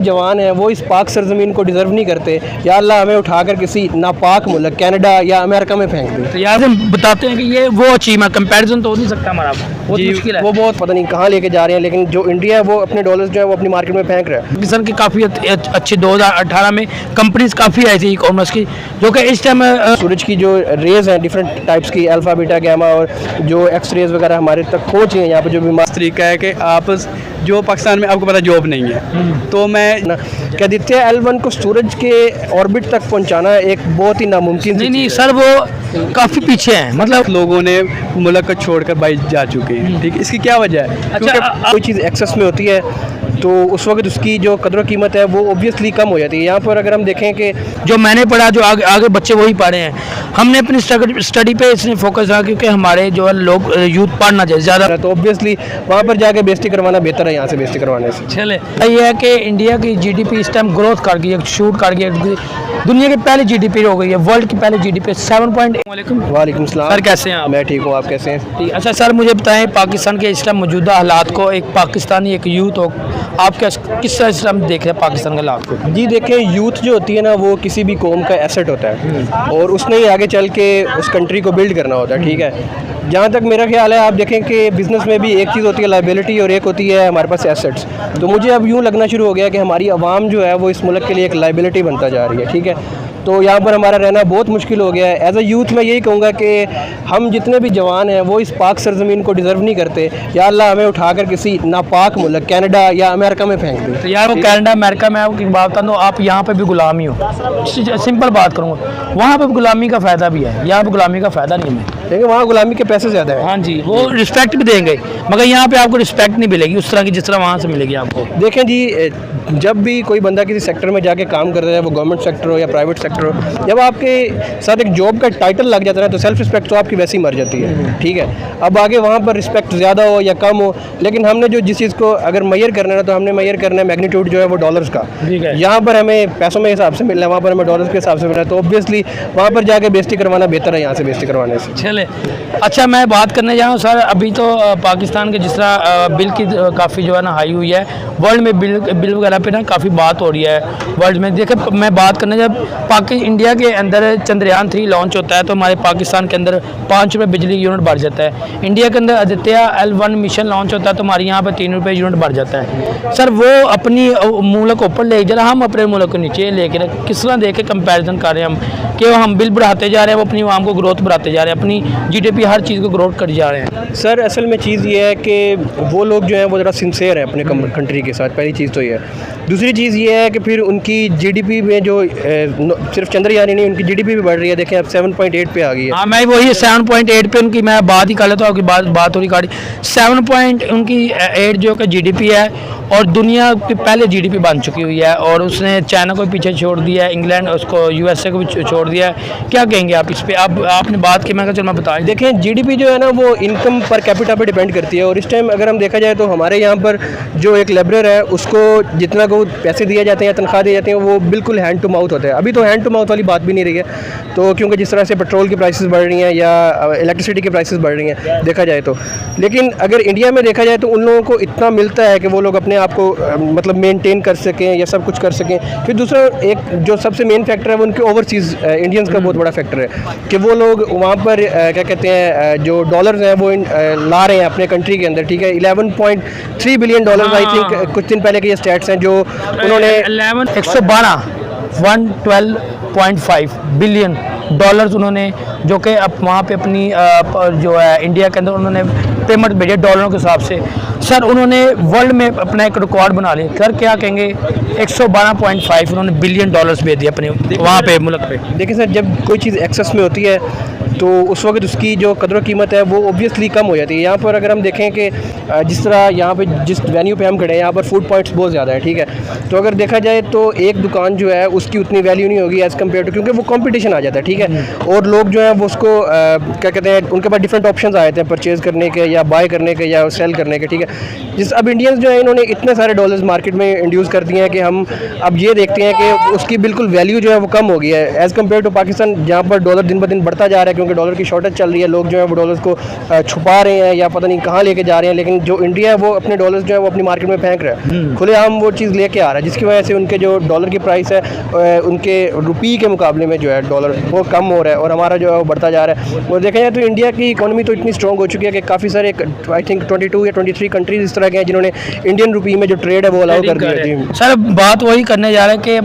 जवान हैं वो इस पाक सरजमीन को डिज़र्व नहीं करते। या अल्लाह हमें उठाकर किसी नापाक मुल्क कनाडा या अमेरिका में फेंक दे। तो यार हम बताते हैं कि ये वो अचीव है, कंपैरिजन तो हो नहीं सकता हमारा, बहुत मुश्किल है। वो बहुत पता नहीं कहाँ लेके जा रहे हैं, लेकिन जो इंडिया है वो अपने डॉलर्स जो है वो अपनी मार्केट में फेंक रहा है। पाकिस्तान की काफ़ी अच्छी 2018 में कंपनीज काफ़ी आई थी ई कॉमर्स की, जो कि इस टाइम सूरज की जो रेज हैं डिफरेंट टाइप्स की, अल्फा बीटा गैमा, और जो एक्स रेज वगैरह हमारे तक पहुँच रही हैं यहाँ पे जो बीमार तरीका है कि आप जो पाकिस्तान में आपको पता जॉब नहीं है, तो मैं आदित्य L1 को सूरज के ऑर्बिट तक पहुंचाना एक बहुत ही नामुमकिन नहीं सर, वो काफ़ी पीछे हैं, मतलब लोगों ने मुल्क को छोड़कर बाहर जा चुके हैं। ठीक है, इसकी क्या वजह है? अच्छा, कोई चीज़ एक्सेस में होती है तो उस वक्त उसकी जो कदर कीमत है वो ऑब्वियसली कम हो जाती है। यहाँ पर अगर हम देखें कि जो मैंने पढ़ा, जो आगे बच्चे वही पढ़े हैं, हमने अपनी स्टडी पे इसने फोकस रहा, क्योंकि हमारे जो है लोग यूथ पढ़ना चाहिए ज़्यादा, तो ऑब्वियसली वहाँ पर जाके बेइज्जती करवाना बेहतर है यहाँ से बेइज्जती करवाने से। चले ये है कि इंडिया की जीडीपी इस टाइम ग्रोथ कर गई है, शूट कर गई है, दुनिया की पहली जीडीपी हो गई है, वर्ल्ड की पहली जीडीपी 7.8। वालेकुम सलाम सर, कैसे हैं आप? मैं ठीक हूँ, आप कैसे हैं? अच्छा सर, मुझे बताएं पाकिस्तान के इस टाइम मौजूदा हालात को, एक पाकिस्तानी एक यूथ हो, आप किस तरह इस टाइम देख रहे हैं पाकिस्तान के हालात को? जी देखें, यूथ जो होती है ना वो किसी भी कौम का एसेट होता है और उसने ही आगे चल के उस कंट्री को बिल्ड करना होता है। ठीक है, जहाँ तक मेरा ख्याल है, आप देखें कि बिज़नेस में भी एक चीज़ होती है लायबिलिटी और एक होती है हमारे पास एसेट्स। तो मुझे अब यूँ लगना शुरू हो गया कि हमारी आवाम जो है वो इस मुल्क के लिए एक लायबिलिटी बनता जा रही है। ठीक है, तो यहाँ पर हमारा रहना बहुत मुश्किल हो गया है। एज अ यूथ मैं यही कहूँगा कि हम जितने भी जवान हैं वो इस पाक सरजमीन को डिज़र्व नहीं करते। या अल्लाह हमें उठाकर किसी नापाक मुल्क कनाडा या अमेरिका में फेंक दे। तो यार वो कनाडा अमेरिका में आपकी बात बता दो, आप यहाँ पे भी गुलामी हो, सिंपल बात करूँगा, वहाँ पे गुलामी का फ़ायदा भी है, यहाँ पे गुलामी का फ़ायदा नहीं है, लेकिन वहाँ गुलामी के पैसे ज़्यादा है। हाँ जी, वो रिस्पेक्ट भी देंगे, मगर यहाँ पे आपको रिस्पेक्ट नहीं मिलेगी उस तरह की जिस तरह वहाँ से मिलेगी आपको। देखें जी, जब भी कोई बंदा किसी सेक्टर में जाके काम करता है, वो गवर्नमेंट सेक्टर हो या प्राइवेट सेक्टर हो, जब आपके साथ एक जॉब का टाइटल लग जाता है तो सेल्फ रिस्पेक्ट तो आपकी वैसे ही मर जाती है। ठीक है, अब आगे वहाँ पर रिस्पेक्ट ज़्यादा हो या कम हो, लेकिन हमने जो जिस चीज़ को अगर मैयर करना है तो हमने मैयर करना है मैग्नीट्यूड जो है वो डॉलर्स का। यहाँ पर हमें पैसों में हिसाब से मिलना है, वहाँ पर हमें डॉलर्स के हिसाब से मिलना है, तो ऑब्वियसली वहाँ पर जाके बेइज्जती करवाना बेहतर है यहाँ से बेइज्जती करवाने से। चले, अच्छा मैं बात करने जाऊँ सर, अभी तो पाकिस्तान के जिस तरह बिल की काफ़ी जो है ना हाई हुई है, वर्ल्ड में बिल वगैरह पे ना काफ़ी बात हो रही है वर्ल्ड में। देखे, मैं बात करने जब इंडिया के अंदर चंद्रयान 3 लॉन्च होता है तो हमारे पाकिस्तान के अंदर 5 रुपये बिजली यूनिट बढ़ जाता है। इंडिया के अंदर आदित्य L1 मिशन लॉन्च होता है तो हमारे यहाँ पे 3 रुपये यूनिट बढ़ जाता है। सर वो अपनी मुल्क को ऊपर ले जा रहा, हम अपने मुल्क को नीचे लेकर किस तरह देख के कंपेरिजन कर रहे हैं हम कि हम बिल बढ़ाते जा रहे हैं, वो अपनी आवाम को ग्रोथ बढ़ाते जा रहे हैं, अपनी जीडीपी हर चीज़ को ग्रोथ कर जा रहे हैं। सर असल में चीज़ ये है कि वो लोग जो हैं वो ज़रा सिंसेयर है अपने कंट्री के साथ, पहली चीज़ तो ये है। दूसरी चीज़ ये है कि फिर उनकी जीडीपी में जो सिर्फ चंद्रयान ही नहीं, उनकी जीडीपी भी बढ़ रही है। देखें अब 7.8 पे आ गई है। हाँ, मैं वही 7.8 पे उनकी मैं बात ही कर लेता हूँ, आपकी बात हो रही गाड़ी 7.8 जो कि जीडीपी है और दुनिया की पहले जीडीपी बन चुकी हुई है, और उसने चाइना को पीछे छोड़ दिया है, इंग्लैंड उसको यूएसए को भी छोड़ दिया है। क्या कहेंगे आप इस पर? आपने बात की, मैं कहा चलो मैं बताएं। देखें जीडीपी जो है ना वो इनकम पर कैपिटा पे डिपेंड करती है, और इस टाइम अगर हम देखा जाए तो हमारे यहाँ पर जो एक लेबरर है उसको जितना को पैसे दिए जाते हैं, तनख्वाह दी जाती है, वो बिल्कुल हैंड टू माउथ होता है। अभी तो हैंड टू माउथ वाली बात भी नहीं रही है, तो क्योंकि जिस तरह से पेट्रोल की प्राइसेस बढ़ रही हैं या इलेक्ट्रिसिटी की प्राइसेस बढ़ रही हैं देखा जाए तो। लेकिन अगर इंडिया में देखा जाए तो उन लोगों को इतना मिलता है कि वो लोग अपने आप को मतलब मेंटेन कर सकें या सब कुछ कर सकें। फिर दूसरा एक जो सबसे मेन फैक्टर है वो उनके ओवरसीज़ इंडियंस का बहुत बड़ा फैक्टर है कि वो लोग वहाँ पर क्या कहते हैं जो डॉलर्स हैं वो ला रहे हैं अपने कंट्री के अंदर। ठीक है, 11.3 बिलियन डॉलर आई थिंक कुछ दिन पहले के ये स्टैट्स हैं जो उन्होंने 112.5 बिलियन डॉलर्स उन्होंने, जो कि अब वहाँ पे अपनी जो है इंडिया के अंदर उन्होंने पेमेंट भेजे डॉलरों के हिसाब से। सर उन्होंने वर्ल्ड में अपना एक रिकॉर्ड बना लिया। सर क्या कहेंगे, 112.5 उन्होंने बिलियन डॉलर्स भेज दिए अपने वहाँ पे मुल्क पे। देखिए सर, जब कोई चीज़ एक्सेस में होती है तो उस वक्त उसकी जो कदर कीमत है वो ऑब्वियसली कम हो जाती है। यहाँ पर अगर हम देखें कि जिस तरह यहाँ पे जिस वेन्यू पे हम खड़े हैं यहाँ पर फूड पॉइंट्स बहुत ज़्यादा है। ठीक है, तो अगर देखा जाए तो एक दुकान जो है उसकी उतनी वैल्यू नहीं होगी एज़ कम्पेयर टू, क्योंकि वो कंपटीशन आ जाता है। ठीक है, और लोग जो है वो उसको क्या कहते हैं, उनके पास डिफरेंट ऑप्शन आ जाते हैं परचेज़ करने के या बाय करने के या सेल करने के। ठीक है, जिस अब इंडियंस जो है इन्होंने इतने सारे डॉलर्स मार्केट में इंड्यूस कर दिए हैं कि हम अब ये देखते हैं कि उसकी बिल्कुल वैल्यू जो है वो कम हो गई है एज़ कम्पेयर टू पाकिस्तान, जहाँ पर डॉलर दिन ब दिन बढ़ता जा रहा है, क्योंकि क्योंकि डॉलर की शॉर्टेज चल रही है, लोग जो है वो डॉलर्स को छुपा रहे हैं या पता नहीं कहाँ लेके जा रहे हैं, लेकिन जो इंडिया है वो अपने डॉलर्स जो है वो अपनी मार्केट में फेंक रहा है, खुलेआम वो चीज़ लेके आ रहा है, जिसकी वजह से उनके जो डॉलर की प्राइस है उनके रुपये के मुकाबले में जो है डॉलर वो कम हो रहा है और हमारा जो है वो बढ़ता जा रहा है। और देखा जाए तो इंडिया की इकोनॉमी तो इतनी स्ट्रॉन्ग हो चुकी है कि काफ़ी सारे आई थिंक 22 या 23 कंट्रीज इस तरह के हैं जिन्होंने इंडियन रुपये में जो ट्रेड है वो अलाउ कर दिया है। सर बात वही करने जा रहे हैं कि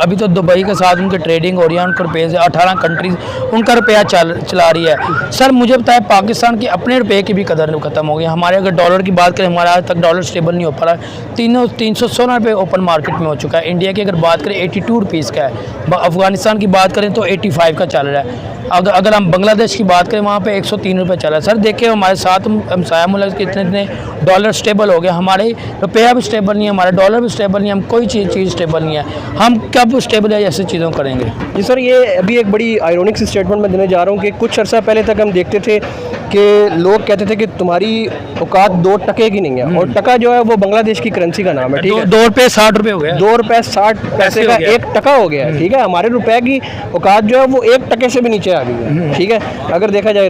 अभी तो दुबई के साथ उनकी ट्रेडिंग हो रही है, उनका रुपये से 18 कंट्रीज उनका रुपया चला रही है। सर मुझे बताया पाकिस्तान की अपने रुपये की भी कदर खत्म हो गई। हमारे अगर डॉलर की बात करें, हमारा आज तक डॉलर स्टेबल नहीं हो पा रहा, 316 रुपये ओपन मार्केट में हो चुका है। इंडिया की अगर बात करें 82 रुपीज़ का है, अफगानिस्तान की बात करें तो 85 का चल रहा है। अगर हम बांग्लादेश की बात करें वहाँ पे 103 रुपये चल रहा है। सर देखिए हमारे साथ हमसाया मुल्क के इतने डॉलर स्टेबल हो गए, हमारे रुपया भी स्टेबल नहीं है, हमारा डॉलर भी स्टेबल नहीं है, हम कोई चीज़ स्टेबल नहीं है। हम कब स्टेबल है ऐसी चीज़ों करेंगे? जी सर, ये अभी एक बड़ी आयरॉनिक सी स्टेटमेंट मैं देने जा रहा हूँ कि कुछ अर्सा पहले तक हम देखते थे कि लोग कहते थे कि तुम्हारी औकात 2 टके की नहीं है, और टका जो है वो बांग्लादेश की करेंसी का नाम है, ठीक है। 2 रुपये 60 रुपये हो गया, 2 रुपये 60 पैसे का 1 टका हो गया है, ठीक है। हमारे रुपए की औकात जो है वो 1 टके से भी नीचे आ गई है, ठीक है, अगर देखा जाए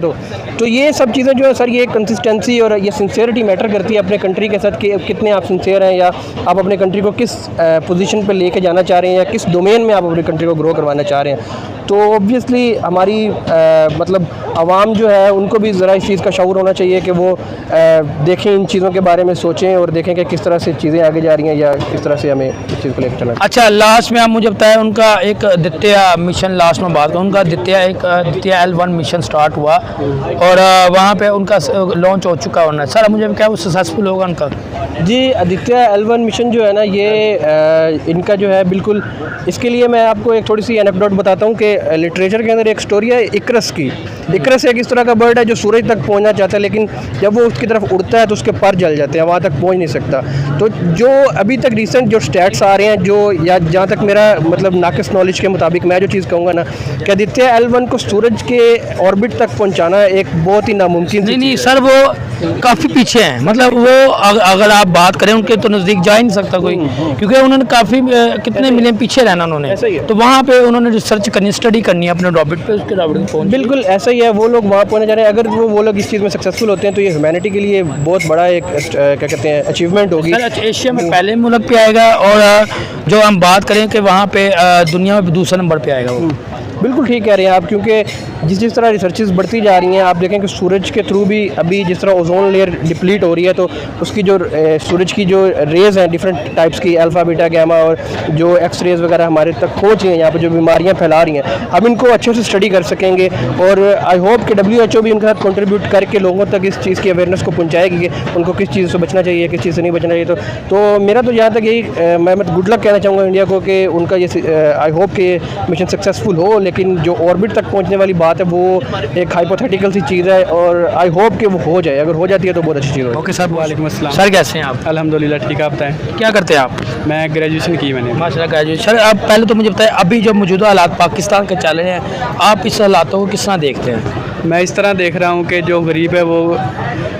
तो ये सब चीज़ें जो है सर, ये कंसिस्टेंसी और ये सिंसियरिटी मैटर करती है अपने कंट्री के साथ कि कितने आप सिंसियर हैं या आप अपने कंट्री को किस पोजीशन पे लेके जाना चाह रहे हैं या किस डोमेन में आप अपनी कंट्री को ग्रो करवाना चाह रहे हैं। तो ऑब्वियसली हमारी मतलब आवाम जो है उनको भी ज़रा इस चीज़ का शऊर होना चाहिए कि वो देखें, इन चीज़ों के बारे में सोचें और देखें कि किस तरह से चीज़ें आगे जा रही हैं या किस तरह से हमें इस चीज़ को लेकर चलना। अच्छा, लास्ट में आप मुझे बताएं उनका एक द्वितीय मिशन, लास्ट में बात करूँ, उनका द्वितीय L1 मिशन स्टार्ट हुआ और वहाँ पे उनका लॉन्च हो चुका होना। सर मुझे क्या वो सक्सेसफुल होगा उनका? जी, आदित्य L1 मिशन जो है ना, ये इनका जो है बिल्कुल, इसके लिए मैं आपको एक थोड़ी सी एनेक्डोट बताता हूँ कि लिटरेचर के अंदर एक स्टोरी है इकरस की। इकरस एक इस तरह का बर्ड है जो सूरज तक पहुँचना चाहता है, लेकिन जब वो उसकी तरफ उड़ता है तो उसके पर जल जाते हैं, वहाँ तक पहुँच नहीं सकता। तो जो अभी तक रिसेंट जो स्टैट्स आ रहे हैं, जो या जहाँ तक मेरा मतलब नाकिस नॉलेज के मुताबिक मैं जो चीज़ कहूँगा ना कि आदित्य L1 को सूरज के ऑर्बिट तक पहुँचाना एक बहुत ही नामुमकिन। नहीं सर, वो काफ़ी पीछे हैं, मतलब वो अगर आप बात करें उनके तो नज़दीक जा ही नहीं सकता कोई, क्योंकि उन्होंने काफ़ी कितने मिलियन पीछे रहना उन्होंने, तो वहाँ पे उन्होंने रिसर्च करनी, स्टडी करनी है अपने रॉबिट पे, उसके रॉबिट में पहुँच। बिल्कुल ऐसा ही है, वो लोग वहाँ पहुँचने जा रहे हैं। अगर वो लोग इस चीज़ में सक्सेसफुल होते हैं तो ये ह्यूमैनिटी के लिए बहुत बड़ा एक क्या कहते हैं अचीवमेंट होगी। एशिया में पहले मुल्क पे आएगा, और जो हम बात करें कि वहाँ पे दुनिया में दूसरे नंबर पे आएगा वो। बिल्कुल ठीक कह रहे हैं आप, क्योंकि जिस तरह रिसर्चेस बढ़ती जा रही हैं, आप देखें कि सूरज के थ्रू भी अभी जिस तरह ओजोन लेयर डिप्लीट हो रही है, तो उसकी जो सूरज की जो रेज़ हैं डिफरेंट टाइप्स की, अल्फ़ा बीटा गैमा, और जो एक्स रेज़ वगैरह हमारे तक पहुँच रही हैं, यहाँ पर जो बीमारियाँ फैला रही हैं, हम इनको अच्छे से स्टडी कर सकेंगे। और आई होप कि WHO भी उनके साथ कंट्रीब्यूट करके लोगों तक इस चीज़ की अवेयरनेस को पहुँचाएगी कि उनको किस चीज़ से बचना चाहिए, किस चीज़ से नहीं बचना चाहिए। तो मेरा तो यहाँ तक यही, मैं गुड लक कहना चाहूँगा इंडिया को कि उनका ये आई होप कि मिशन सक्सेसफुल हो, लेकिन जो ऑर्बिट तक पहुंचने वाली बात है वो एक हाइपोथेटिकल सी चीज़ है, और आई होप कि वो हो जाए। अगर हो जाती है तो बहुत अच्छी चीज़ होगी। ओके सर, वालेकुम अस्सलाम। सर कैसे हैं आप? अल्हम्दुलिल्लाह ठीक है, आप बताएं। क्या करते हैं आप? मैं ग्रेजुएशन की मैंने। माशाल्लाह ग्रेजुएशन। सर आप पहले तो मुझे बताएं, अभी जो मौजूदा हालात पाकिस्तान के चल रहे हैं, आप इस हालातों को किस तरह देखते हैं? मैं इस तरह देख रहा हूँ कि जो गरीब है वो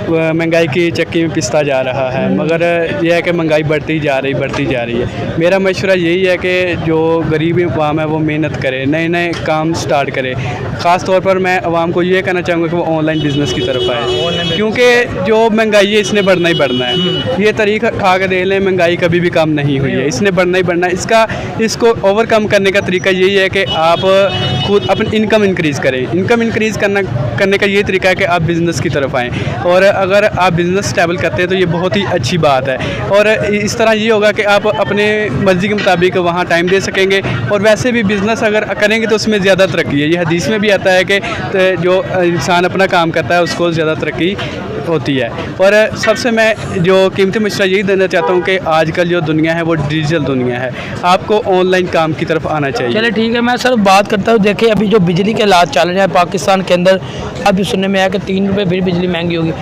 महंगाई की चक्की में पिसता जा रहा है, मगर यह है कि महंगाई बढ़ती जा रही है। मेरा मशवरा यही है कि जो गरीब अवाम है वो मेहनत करे, नए नए काम स्टार्ट करे। ख़ास तौर पर मैं अवाम को ये कहना चाहूँगा कि वो ऑनलाइन बिज़नेस की तरफ आए, क्योंकि जो महंगाई है इसने बढ़ना ही बढ़ना है। ये तरीका खा के देख लें, महंगाई कभी भी कम नहीं हुई है, इसने बढ़ना ही बढ़ना है। इसको ओवरकम करने का तरीका यही है कि आप खुद अपनी इनकम इंक्रीज़ करें। इनकम इंक्रीज़ करने का ये तरीका है कि आप बिज़नेस की तरफ आएँ, और अगर आप बिज़नेस स्टेबल करते हैं तो ये बहुत ही अच्छी बात है। और इस तरह ये होगा कि आप अपने मर्ज़ी के मुताबिक वहाँ टाइम दे सकेंगे, और वैसे भी बिज़नेस अगर करेंगे तो उसमें ज़्यादा तरक्की है। ये हदीस में भी आता है कि जो इंसान अपना काम करता है उसको ज़्यादा तरक्की होती है। और सबसे मैं जो कीमती मशवरा यही देना चाहता हूँ कि आजकल जो दुनिया है वो डिजिटल दुनिया है, आपको ऑनलाइन काम की तरफ आना चाहिए। चलिए ठीक है, मैं सर बात करता हूँ। देखिए अभी जो बिजली के हालात चल रहे हैं पाकिस्तान के अंदर, अभी सुनने में आया कि 3 रुपये फिर बिजली महंगी होगी।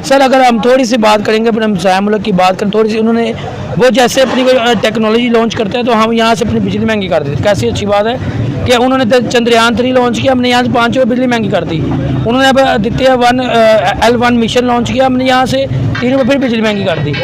सर अगर हम थोड़ी सी बात करेंगे, फिर हम साया मुल्क की बात करें, थोड़ी सी उन्होंने वो जैसे अपनी कोई टेक्नोलॉजी लॉन्च करते हैं तो हम यहाँ से अपनी बिजली महंगी कर देते हैं। कैसी अच्छी बात है कि उन्होंने चंद्रयान 3 लॉन्च किया, हमने यहाँ से 5 रुपये बिजली महंगी कर दी। उन्होंने अब आदित्य L1 मिशन लॉन्च किया, हमने यहाँ से 3 रुपये फिर बिजली महंगी कर दी।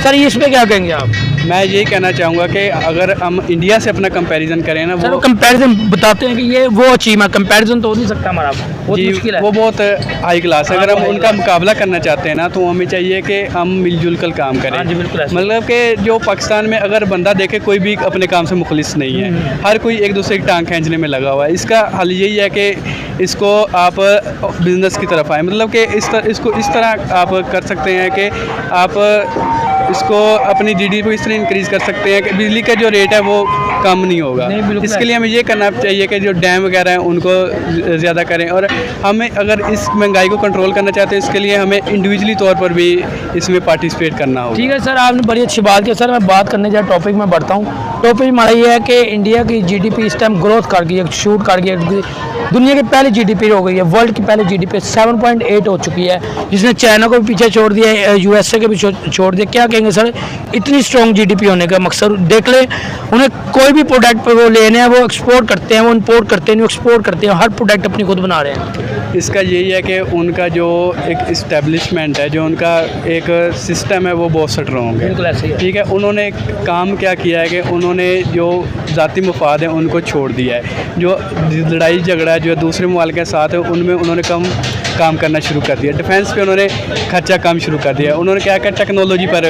सर इस पर क्या कहेंगे आप? मैं यही कहना चाहूँगा कि अगर हम इंडिया से अपना कंपैरिजन करें ना, सर वो कंपैरिजन बताते हैं कि ये वो अचीव है, कंपैरिजन तो हो नहीं सकता हमारा, बहुत जी मुश्किल है। वो बहुत हाई क्लास है। अगर हम उनका मुकाबला करना चाहते हैं ना, तो हमें चाहिए कि हम मिलजुल कर काम करें। हाँ जी, बिल्कुल ऐसा। मतलब कि जो पाकिस्तान में अगर बंदा देखे, कोई भी अपने काम से मुखलिस नहीं है, हर कोई एक दूसरे की टांग खींचने में लगा हुआ है। इसका हल यही है कि इसको आप बिज़नेस की तरफ आए, मतलब कि इसको इस तरह आप कर सकते हैं कि आप इसको अपनी जीडीपी को इस तरह इंक्रीज़ कर सकते हैं कि बिजली का जो रेट है वो कम नहीं होगा। नहीं, बिल्कुल इसके लिए हमें ये करना चाहिए कि जो डैम वगैरह हैं उनको ज़्यादा करें, और हमें अगर इस महंगाई को कंट्रोल करना चाहते हैं, इसके लिए हमें इंडिविजुअली तौर पर भी इसमें पार्टिसिपेट करना होगा। ठीक है सर, आपने बड़ी अच्छी बात की। सर मैं बात करने जाए टॉपिक में बढ़ता हूँ। टॉपिक हमारा ये है कि इंडिया की जीडीपी इस टाइम ग्रोथ कर गई है, शूट कर गई है, दुनिया की पहली जीडीपी हो गई है, वर्ल्ड की पहली जीडीपी 7.8 हो चुकी है, जिसने चाइना को भी पीछे छोड़ दिया है, यूएसए को भी छोड़ दिया। क्या कहेंगे सर इतनी स्ट्रॉन्ग जीडीपी होने का मकसद? देख ले, उन्हें कोई भी प्रोडक्ट पर वो लेने हैं, वो एक्सपोर्ट करते हैं, वो इंपोर्ट करते हैं, वो एक्सपोर्ट करते हैं, हर प्रोडक्ट अपनी खुद बना रहे हैं। इसका यही है कि उनका जो एक इस्टेब्लिशमेंट है, जो उनका एक सिस्टम है, वो बहुत स्ट्रॉन्ग है। बिल्कुल ऐसे ही है। ठीक है, उन्होंने काम क्या किया है कि उन्होंने जो ज़ाती मफाद है उनको छोड़ दिया है। जो लड़ाई झगड़ा जो दूसरे मुल्क के साथ है, उनमें उन्होंने कम काम करना शुरू कर दिया। डिफेंस पे उन्होंने खर्चा कम शुरू कर दिया। उन्होंने क्या किया, टेक्नोलॉजी पर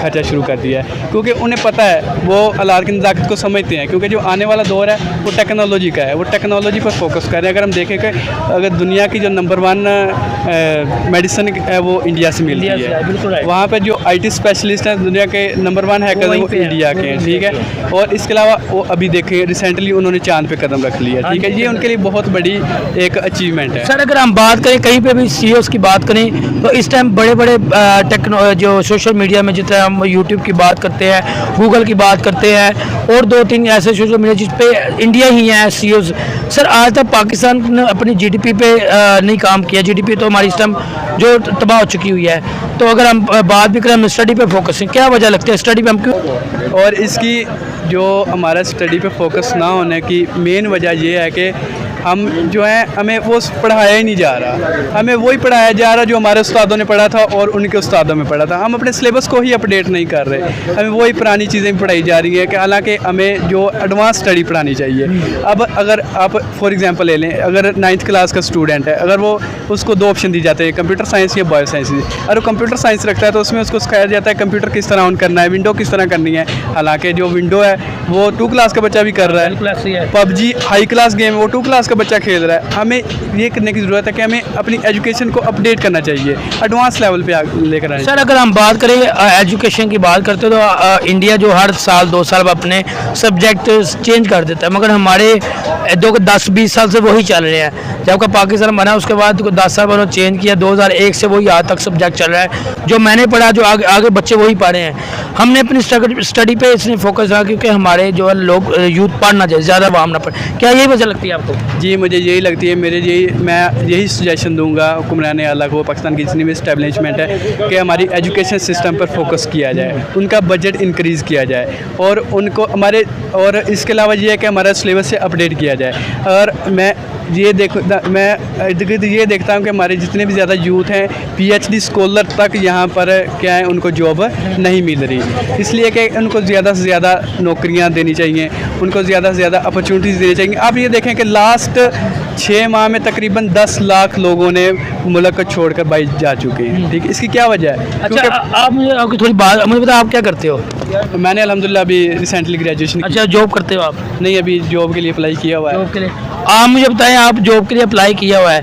खर्चा शुरू कर दिया है, क्योंकि उन्हें पता है, वो अल्लाह की नज़ाकत को समझते हैं, क्योंकि जो आने वाला दौर है वो टेक्नोलॉजी का है। वो टेक्नोलॉजी पर फोकस कर रहे हैं। अगर हम देखें कि अगर दुनिया की जो नंबर 1 मेडिसिन है वो इंडिया से मिलती है, बिल्कुल राइट। वहाँ पर जो IT स्पेशलिस्ट हैं दुनिया के नंबर 1 हैकर वहीं वो पे हैं, इंडिया के हैं। ठीक है, और इसके अलावा वो अभी देखें रिसेंटली उन्होंने चांद पे कदम रख लिया। ठीक है, ये उनके लिए बहुत बड़ी एक अचीवमेंट है। सर अगर हम बात करें कहीं पे भी CEOs की बात करें तो इस टाइम बड़े बड़े जो सोशल मीडिया में, जितना हम YouTube की बात करते हैं, गूगल की बात करते हैं, और 2-3 ऐसे सोशल मीडिया जिस पे इंडिया ही है CEOs। सर आज तक पाकिस्तान ने अपनी जीडीपी पे नहीं काम किया। जीडीपी तो हमारी इस टाइम जो तबाह हो चुकी हुई है। तो अगर हम बात भी करें, हम स्टडी पे फोकस हैं, क्या वजह लगती है स्टडी पे हम क्यों? और इसकी जो हमारा स्टडी पे फोकस ना होने की मेन वजह ये है कि हम जो है, हमें वो पढ़ाया ही नहीं जा रहा। हमें वही पढ़ाया जा रहा जो हमारे उस्तादों ने पढ़ा था और उनके उस्तादों में पढ़ा था। हम अपने सिलेबस को ही अपडेट नहीं कर रहे, हमें वही पुरानी चीज़ें पढ़ाई जा रही हैं, कि हालांकि हमें जो एडवांस स्टडी पढ़ानी चाहिए। अब अगर आप फॉर एग्जांपल ले लें, अगर 9th क्लास का स्टूडेंट है, अगर वो उसको 2 ऑप्शन दी जाते हैं, कंप्यूटर साइंस या बायो साइंस। अगर वो कंप्यूटर साइंस रखता है तो उसमें उसको सिखाया जाता है कंप्यूटर किस तरह ऑन करना है, विंडो किस तरह करनी है। हालांकि जो विंडो है वो 2 क्लास का बच्चा भी कर रहा है। PUBG हाई क्लास गेम है, वो 2 क्लास का बच्चा खेल रहा है। हमें ये करने की ज़रूरत है कि हमें अपनी एजुकेशन को अपडेट करना चाहिए, एडवांस लेवल पे लेकर आए। सर अगर हम बात करें एजुकेशन की बात करते हैं तो इंडिया जो हर साल 2 साल अपने सब्जेक्ट चेंज कर देता है, मगर हमारे 10-20 साल से वही चल रहे हैं। जब का पाकिस्तान बना उसके बाद 10 साल बाद चेंज किया, 2001 से वही आज तक सब्जेक्ट चल रहा है। जो मैंने पढ़ा, जो आगे बच्चे वही पढ़ रहे हैं। हमने अपनी स्टडी पे इसलिए फोकस रहा क्योंकि हमारे जो है लोग यूथ पढ़ना चाहिए, ज़्यादा आवाम ना पढ़े। क्या यही वजह लगती है आपको? जी मुझे यही लगती है। मैं यही सजेशन दूंगा हुक्मरान आला को, पाकिस्तान की जितनी भी इस्टेब्लिशमेंट है, कि हमारी एजुकेशन सिस्टम पर फोकस किया जाए, उनका बजट इंक्रीज़ किया जाए, और उनको और इसके अलावा ये है कि हमारा सिलेबस से अपडेट किया जाए। और मैं ये देखता हूँ कि हमारे जितने भी ज़्यादा यूथ हैं, PhD स्कॉलर तक यहाँ पर क्या है, उनको जॉब नहीं मिल रही। इसलिए कि उनको ज़्यादा से ज़्यादा नौकरियाँ देनी चाहिए, उनको ज़्यादा से ज़्यादा अपॉर्चुनिटीज़ देनी चाहिए। आप ये देखें कि लास्ट 6 माह में तकरीबन 10 लाख लोगों ने मुल्क को छोड़कर बाहर जा चुके हैं। ठीक है, इसकी क्या वजह है? अच्छा, आप मुझे थोड़ी बात मुझे बताओ, आप क्या करते हो? मैंने अल्हम्दुलिल्लाह अभी रिसेंटली ग्रेजुएशन। अच्छा, जॉब करते हो आप? नहीं, अभी जॉब के लिए अप्लाई किया हुआ है। जॉब के लिए आप मुझे बताएं, आप जॉब के लिए अप्लाई किया हुआ है,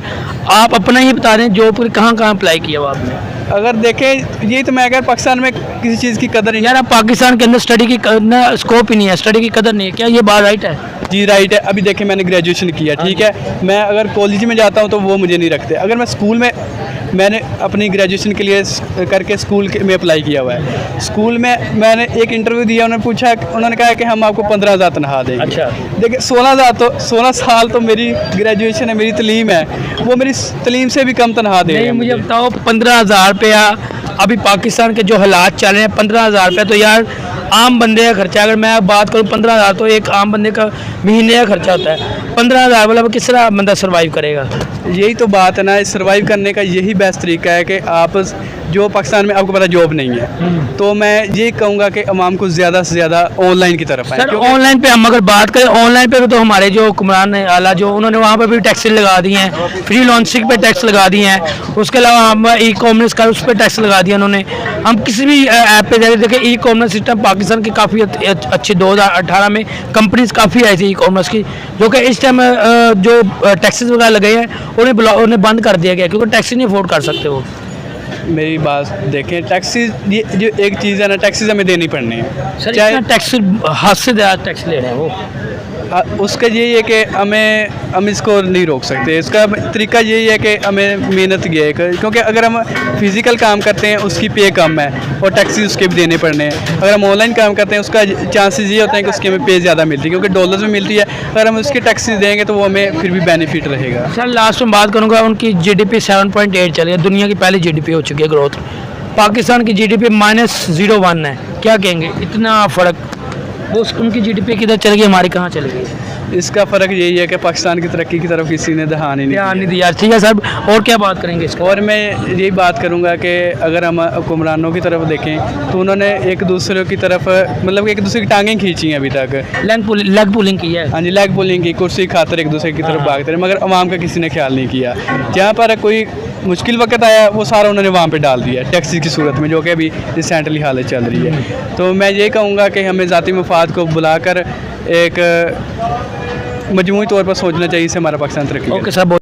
आप अपना ही बता रहे हैं जॉब के लिए कहाँ अप्लाई किया हुआ आपने? अगर देखें, यही तो मैं अगर पाकिस्तान में किसी चीज़ की कदर नहीं। यार आप पाकिस्तान के अंदर स्टडी की स्कोप ही नहीं है, स्टडी की कदर नहीं है, क्या ये बात राइट है? जी राइट है। अभी देखें, मैंने ग्रेजुएशन किया, ठीक है, मैं अगर कॉलेज में जाता हूँ तो वो मुझे नहीं रखते। अगर मैं स्कूल में, मैंने अपनी ग्रेजुएशन के लिए करके स्कूल में अप्लाई किया हुआ है। स्कूल में मैंने एक इंटरव्यू दिया, उन्होंने कहा कि हम आपको 15,000 तनख्वाह देंगे। अच्छा, देखिए 16 साल तो मेरी ग्रेजुएशन है, मेरी तलीम है, वो मेरी तलीम से भी कम तनख्वाह दे रहे हैं। मुझे बताओ 15,000 रुपया अभी पाकिस्तान के जो हालात चल रहे हैं, 15,000 रुपया तो यार आम बंदे का खर्चा, अगर मैं बात करूँ 15,000, तो एक आम बंदे का महीने का खर्चा होता है 15,000, मतलब किस तरह बंदा सर्वाइव करेगा? यही तो बात है ना, सर्वाइव करने का यही बेस्ट तरीका है कि आप जो पाकिस्तान में आपको पता जॉब नहीं है, तो मैं ये कहूँगा कि अवाम को ज़्यादा से ज़्यादा ऑनलाइन की तरफ आए। सर ऑनलाइन पे हम अगर बात करें, ऑनलाइन पे तो हमारे जो हुक्मरान आला जो उन्होंने वहाँ पे भी टैक्स लगा दिए हैं, फ्री लॉन्चिंग पे टैक्स लगा दिए हैं, उसके अलावा हम ई कॉमर्स का उस पर टैक्स लगा दिया उन्होंने। हम किसी भी ऐप पे जाके देखें, ई कॉमर्स सिस्टम पाकिस्तान की काफ़ी अच्छी 2018 में कंपनीज काफ़ी आई थी ई कॉमर्स की, जो कि इस टाइम जो टैक्सेस वगैरह लगे हैं उन्हें बंद कर दिया गया, क्योंकि टैक्सी नहीं अफोर्ड कर सकते वो। मेरी बात देखें, टैक्सी ये जो एक चीज़ है ना, टैक्सीज हमें देनी पड़नी है। सर चाहे टैक्स हाथ से टैक्स ले रहे हैं वो, उसका यही है कि हम इसको नहीं रोक सकते। इसका तरीका यही है कि हमें मेहनत ये है क्योंकि अगर हम फिज़िकल काम करते हैं उसकी पे कम है और टैक्सी उसके भी देने पड़ने हैं। अगर हम ऑनलाइन काम करते हैं उसका चांसेस ये होते हैं कि उसकी हमें पे ज़्यादा मिलती है, क्योंकि डॉलर्स में मिलती है। अगर हम उसकी टैक्सी देंगे तो वो हमें फिर भी बेनिफिट रहेगा। सर लास्ट में बात करूँगा, उनकी GDP 7.8 चल रही है, दुनिया की पहली GDP हो चुकी है ग्रोथ। पाकिस्तान की GDP -0.1 है, क्या कहेंगे इतना फ़र्क? वो उनकी GDP किधर चल गई, हमारी कहाँ चली गई? इसका फ़र्क यही है कि पाकिस्तान की तरक्की की तरफ किसी ने ध्यान ही नहीं दिया। ठीक है साहब, और क्या बात करेंगे इसका? और मैं यही बात करूंगा कि अगर हम हुक्मरानों की तरफ देखें तो उन्होंने एक दूसरे की तरफ मतलब एक दूसरे की टांगें खींची हैं अभी तक, लेग पुलिंग की है। हाँ जी, लेग पुलिंग की, कुर्सी खातर एक दूसरे की तरफ भागते रहे, मगर अवाम का किसी ने ख्याल नहीं किया। जहाँ पर कोई मुश्किल वक्त आया वो सारा उन्होंने वहाँ पे डाल दिया टैक्सी की सूरत में, जो कि अभी रिसेंटली हालत चल रही है। तो मैं ये कहूँगा कि हमें ज़ाती मफाद को बुलाकर एक मजमूई तौर पर सोचना चाहिए, इससे हमारा पाकिस्तान तरक्की ओके साहब।